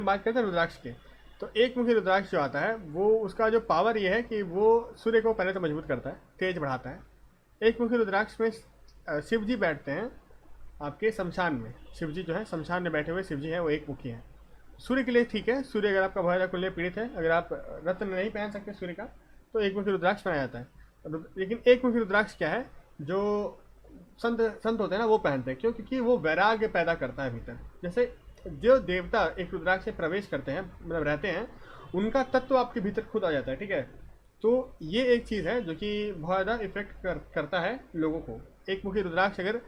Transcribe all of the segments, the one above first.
बात करते हैं रुद्राक्ष की, तो एक मुखी रुद्राक्ष जो आता है वो उसका जो पावर ये है कि वो सूर्य को पहले तो मजबूत करता है, तेज बढ़ाता है। एक मुखी रुद्राक्ष में शिव जी बैठते हैं आपके शमशान में। शिव जी जो है शमशान में बैठे हुए शिव जी हैं, वो एक मुखी हैं। सूर्य के लिए ठीक है, सूर्य अगर आपका बहुत ज़्यादा कुल्ले पीड़ित है, अगर आप रत्न नहीं पहन सकते सूर्य का, तो एक मुखी रुद्राक्ष पहना जाता है। लेकिन एक मुखी रुद्राक्ष क्या है, जो संत संत होते हैं ना वो पहनते हैं, क्यों? क्योंकि वो वैराग्य पैदा करता है भीतर। जैसे जो देवता एक रुद्राक्ष से प्रवेश करते हैं, मतलब रहते हैं, उनका तत्व आपके भीतर खुद आ जाता है, ठीक है। तो ये एक चीज़ है जो कि बहुत ज़्यादा इफेक्ट करता है लोगों को। एक मुखी रुद्राक्ष अगर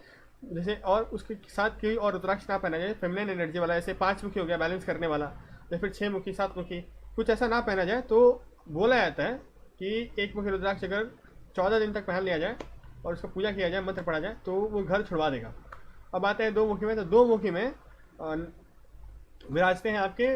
जैसे, और उसके साथ कोई और रुद्राक्ष ना पहना जाए फेमिनिन एनर्जी वाला, जैसे 5 मुखी हो गया बैलेंस करने वाला, या फिर 6 मुखी 7 मुखी, कुछ ऐसा ना पहना जाए, तो बोला जाता है कि एक मुखी रुद्राक्ष अगर 14 दिन तक पहन लिया जाए और उसका पूजा किया जाए, मंत्र पढ़ा जाए, तो वो घर छुड़वा देगा। अब आते हैं 2 मुखी में, तो 2 मुखी में विराजते हैं आपके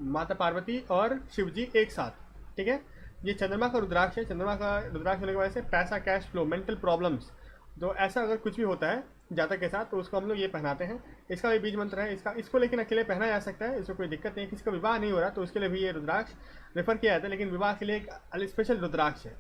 माता पार्वती और शिव जी एक साथ, ठीक है। ये चंद्रमा का रुद्राक्ष है। चंद्रमा का रुद्राक्ष होने की वजह से पैसा, कैश फ्लो, मेंटल प्रॉब्लम्स, तो ऐसा अगर कुछ भी होता है जातक के साथ, तो उसको हम लोग ये पहनाते हैं। इसका भी बीज मंत्र है इसको लेकिन अकेले पहना जा सकता है, इसमें कोई दिक्कत नहीं है। किसी का विवाह नहीं हो रहा तो उसके लिए भी ये रुद्राक्ष रेफर किया जाता है, लेकिन विवाह के लिए एक स्पेशल रुद्राक्ष है,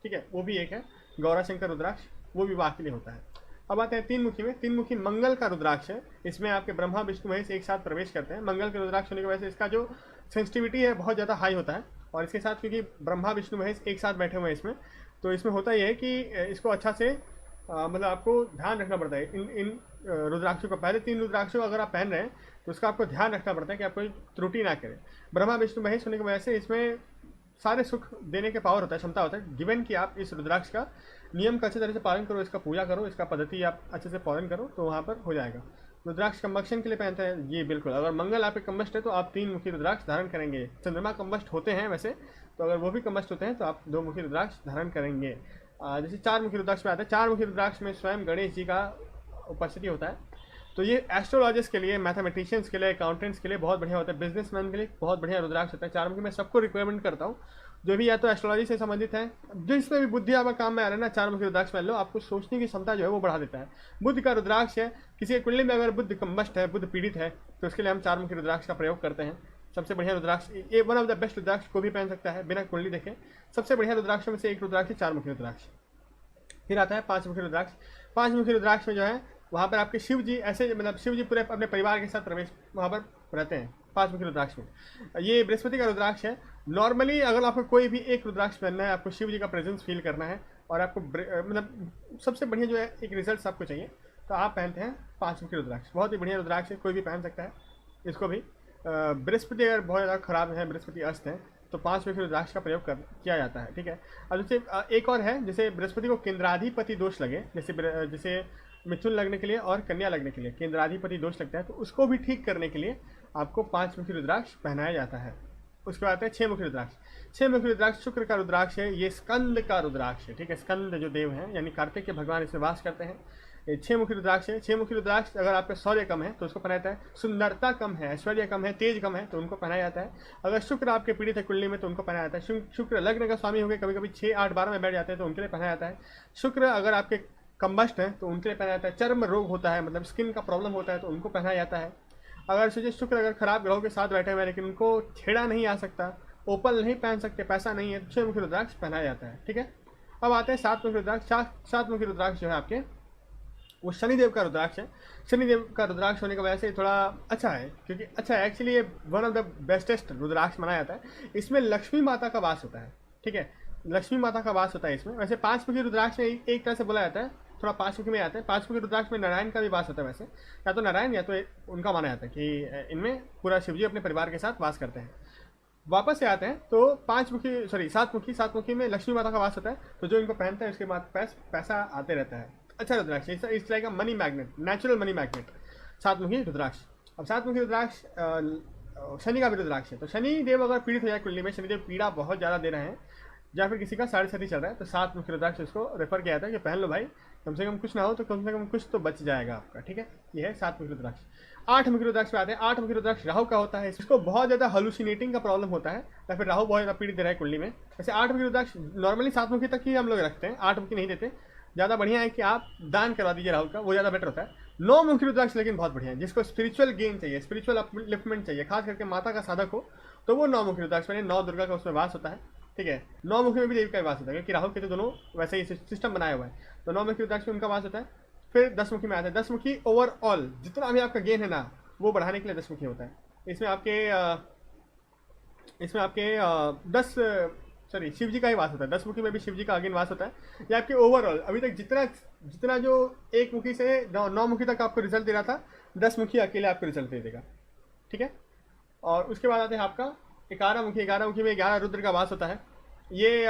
ठीक है, वो भी एक है गौराशंकर रुद्राक्ष, वो विवाह के लिए होता है। अब आते हैं 3 मुखी में। 3 मुखी मंगल का रुद्राक्ष है। इसमें आपके ब्रह्मा विष्णु महेश एक साथ प्रवेश करते हैं। मंगल के रुद्राक्ष होने की वजह से इसका जो सेंसिटिविटी है बहुत ज़्यादा हाई होता है, और इसके साथ क्योंकि ब्रह्मा विष्णु महेश एक साथ बैठे हुए हैं इसमें, तो इसमें होता यह है कि इसको अच्छा से मतलब आपको ध्यान रखना पड़ता है। इन रुद्राक्षों का, पहले 3 रुद्राक्षों अगर आप पहन रहे हैं तो उसका आपको ध्यान रखना पड़ता है कि आप कोई त्रुटि ना करें। ब्रह्मा विष्णु महेश होने की वजह से इसमें सारे सुख देने के पावर होता है, क्षमता होता है, गिवन कि आप इस रुद्राक्ष का नियम का अच्छे तरह से पालन करो, इसका पूजा करो, इसका पद्धति आप अच्छे से पालन करो, तो वहाँ पर हो जाएगा। रुद्राक्ष कंबक्शन के लिए पहनते हैं ये, बिल्कुल। अगर मंगल आपके कम्बस्ट है तो आप 3 मुखी रुद्राक्ष धारण करेंगे। चंद्रमा कम्बस्ट होते हैं वैसे, तो अगर वो भी कम्बस्ट होते हैं तो आप 2 मुखी रुद्राक्ष धारण करेंगे। जैसे 4 मुखी रुद्राक्ष में आता है, 4 मुखी रुद्राक्ष में स्वयं गणेश जी का उपस्थिति होता है। तो ये एस्ट्रोलॉजिस्ट के लिए, मैथमेटिशियंस के लिए, अकाउंटेंट्स के लिए बहुत बढ़िया होता है, बिजनेसमैन के लिए बहुत बढ़िया रुद्राक्ष होता है। 4 मुखी मैं सबको रिकमेंड करता हूँ, जो भी या तो एस्ट्रोलॉजी से संबंधित है, जिसमें भी बुद्धि आपका काम में आ रहा है ना, 4 मुखी रुद्राक्ष पहन लो, आपको सोचने की क्षमता जो है वो बढ़ा देता है। बुद्ध का रुद्राक्ष है। किसी कुंडली में अगर बुद्ध कम्बस्ट है, बुद्ध पीड़ित है, तो उसके लिए हम 4 मुखी रुद्राक्ष का प्रयोग करते हैं। सबसे बढ़िया रुद्राक्ष, ये वन ऑफ द बेस्ट रुद्राक्ष को भी पहन सकता है बिना कुंडली देखे। सबसे बढ़िया रुद्राक्षों में से एक रुद्राक्ष है 4 मुखी रुद्राक्ष। फिर आता है 5 मुखी रुद्राक्ष। 5 मुखी रुद्राक्ष में जो है वहाँ पर आपके शिव जी ऐसे, मतलब शिव जी पूरे अपने परिवार के साथ प्रवेश वहाँ पर रहते हैं 5 मुखी रुद्राक्ष में। ये बृहस्पति का रुद्राक्ष है। नॉर्मली अगर आपको कोई भी एक रुद्राक्ष पहनना है, आपको शिव जी का प्रेजेंस फील करना है, और आपको मतलब सबसे बढ़िया जो है एक रिजल्ट आपको चाहिए, तो आप पहनते हैं 5 मुखी रुद्राक्ष। बहुत ही बढ़िया रुद्राक्ष है, कोई भी पहन सकता है इसको भी। बृहस्पति अगर बहुत ज़्यादा खराब है, बृहस्पति अस्त है, तो 5 मुखी रुद्राक्ष का प्रयोग किया जाता है, ठीक है। अब जैसे एक और है, जैसे बृहस्पति को केंद्राधिपति दोष लगे, जैसे मिथुन लगने के लिए और कन्या लगने के लिए केंद्राधिपति दोष लगता है, तो उसको भी ठीक करने के लिए आपको 5 मुखी रुद्राक्ष पहनाया जाता है। उसके बाद है 6 मुखी रुद्राक्ष। 6 मुखी रुद्राक्ष शुक्र का रुद्राक्ष है। ये स्कंद का रुद्राक्ष है, ठीक है। स्कंद जो देव हैं, यानी कार्तिक के भगवान इसमें वास करते हैं। ये 6 मुखी रुद्राक्ष है। 6 मुखी रुद्राक्ष अगर आपका शौर्य कम है तो उसको पहनाया जाता है। सुंदरता कम है, ऐश्वर्य कम है, तेज कम है, तो उनको पहनाया जाता है। अगर शुक्र आपके पीड़ित है कुंडली में तो उनको पहनाया जाता है। शुक्र लग्न का स्वामी हो गए, कभी कभी 6, 8, 12 में बैठ जाते हैं, तो उनके लिए पहनाया जाता है। शुक्र अगर आपके कम्बस्ट है तो उनके लिए पहनाया जाता है। चर्म रोग होता है, मतलब स्किन का प्रॉब्लम होता है, तो उनको पहनाया जाता है। अगर सोचिए शुक्र अगर खराब ग्रहों के साथ बैठे हुए हैं लेकिन उनको छेड़ा नहीं आ सकता, ओपल नहीं पहन सकते, पैसा नहीं है, तो 6 मुखी रुद्राक्ष पहनाया जाता है, ठीक है। अब आते हैं 7 मुखी रुद्राक्ष। 7 मुखी रुद्राक्ष जो है आपके, वो शनिदेव का रुद्राक्ष है। शनिदेव का रुद्राक्ष होने की वजह से थोड़ा अच्छा है, क्योंकि अच्छा है एक्चुअली, ये वन ऑफ द बेस्टेस्ट रुद्राक्ष माना जाता है। इसमें लक्ष्मी माता का वास होता है, ठीक है, लक्ष्मी माता का वास होता है इसमें। वैसे 5 मुखी रुद्राक्ष में एक तरह से बोला जाता है, थोड़ा 5 मुखी में आता है। 5 मुखी रुद्राक्ष में नारायण का भी वास होता है वैसे, या तो नारायण या तो उनका माना जाता है कि इनमें पूरा शिवजी अपने परिवार के साथ वास करते हैं। वापस से आते हैं तो 7 मुखी में लक्ष्मी माता का वास होता है, तो जो इनको पहनता है उसके बाद पैसा आते रहता है। अच्छा रुद्राक्ष, इस तरह का money magnet, natural money magnet 7 मुखी रुद्राक्ष। अब 7 मुखी रुद्राक्ष शनि का भी रुद्राक्ष है। तो शनि देव अगर पीड़ित हो जाए कुंडली में, शनिदेव पीड़ा बहुत ज़्यादा दे रहे हैं, या फिर किसी का 7.5 चल रहा है, तो 7 मुखी रुद्राक्ष उसको रेफर किया जाता है कि पहन लो भाई, कम से कम कुछ ना हो तो कम से कम कुछ तो बच जाएगा आपका, ठीक है। ये है 7 मुखी रुद्राक्ष। 8 मुखी रुद्राक्ष पे आते हैं। 8 मुखी रुद्राक्ष राहु का होता है। इसको बहुत ज़्यादा हलुसिनेटिंग का प्रॉब्लम होता है, या फिर राहु बहुत ज़्यादा पीड़ित दे रहा है कुंडली में। वैसे 8 मुखी रुद्राक्ष नॉर्मली 7 मुखी तक ही हम लोग रखते हैं, 8 मुखी नहीं देते। ज़्यादा बढ़िया है कि आप दान करवा दीजिए राहु का, वो ज़्यादा बेटर होता है। नौमुखी रुद्राक्ष लेकिन बहुत बढ़िया है, जिसको स्पिरिचुअल गेन चाहिए, स्पिरिचुअल अपलिफ्टमेंट चाहिए, खास करके माता का साधक हो तो वो नौमुखी रुद्राक्ष में नौ दुर्गा का उसमें वास होता है। ठीक है, नौमुखी में भी देवी का वास होता है, क्योंकि राहु केतु दोनों वैसे ही सिस्टम बनाया हुआ है, तो नौमुखी रुद्राक्ष में उनका वास होता है। फिर 10 मुखी में आता है। 10 मुखी ओवरऑल जितना भी आपका गेन है ना, वो बढ़ाने के लिए 10 मुखी होता है। इसमें आपके 10 सॉरी शिव जी का ही वास होता है। 10 मुखी में भी शिव जी का अगेन वास होता है। ये आपके ओवरऑल अभी तक जितना जितना जो 1 मुखी से 9 मुखी तक आपको रिजल्ट दे रहा था, 10 मुखी अकेले आपको रिजल्ट दे देगा। ठीक है, और उसके बाद आते हैं आपका 11 मुखी। 11 मुखी में 11 रुद्र का वास होता है। ये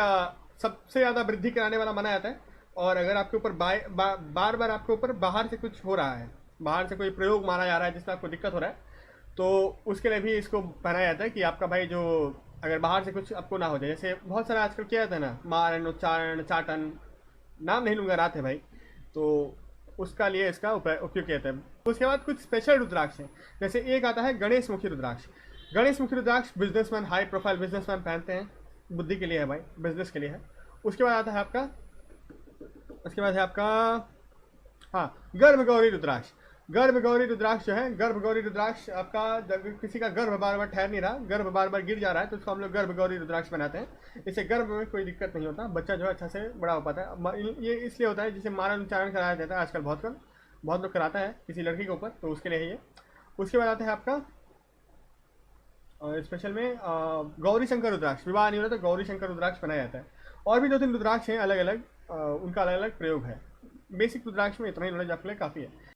सबसे ज़्यादा वृद्धि कराने वाला माना जाता है। और अगर आपके ऊपर बार बार आपके ऊपर बाहर से कुछ हो रहा है, बाहर से कोई प्रयोग मारा जा रहा है जिसमें आपको दिक्कत हो रहा है, तो उसके लिए भी इसको पहनाया जाता है कि आपका भाई जो अगर बाहर से कुछ आपको ना हो जाए। जैसे बहुत सारा आजकल किया जाता है ना, मारण उच्चारण चाटन, नाम नहीं लूँगा, रात है भाई, तो उसका लिए इसका उपयोग किया जाता है। उसके बाद कुछ स्पेशल रुद्राक्ष हैं, जैसे एक आता है गणेश मुखी रुद्राक्ष। गणेश मुखी रुद्राक्ष बिजनेसमैन, हाई प्रोफाइल बिजनेसमैन पहनते हैं, बुद्धि के लिए है भाई, बिजनेस के लिए है। उसके बाद आता है आपका हाँ, गर्भ गौरी रुद्राक्ष। गर्भ गौरी रुद्राक्ष जो है, गर्भ गौरी रुद्राक्ष आपका जब किसी का गर्भ बार बार ठहर नहीं रहा, गर्भ बार बार गिर जा रहा है, तो उसको हम लोग गर्भ गौरी रुद्राक्ष बनाते हैं। इससे गर्भ में कोई दिक्कत नहीं होता, बच्चा जो है अच्छा से बड़ा हो पाता है। ये इसलिए होता है जिसे मारण उच्चारण कराया जाता है आजकल, बहुत लोग कराता है किसी लड़की के ऊपर, तो उसके लिए है ये। उसके बाद आता है आपका और स्पेशल में गौरी शंकर रुद्राक्ष। विवाह नहीं होता तो गौरी शंकर रुद्राक्ष बनाया जाता है। और भी 2-3 रुद्राक्ष हैं अलग अलग, उनका अलग अलग प्रयोग है। बेसिक रुद्राक्ष में इतना ही नॉलेज आपके लिए काफ़ी है।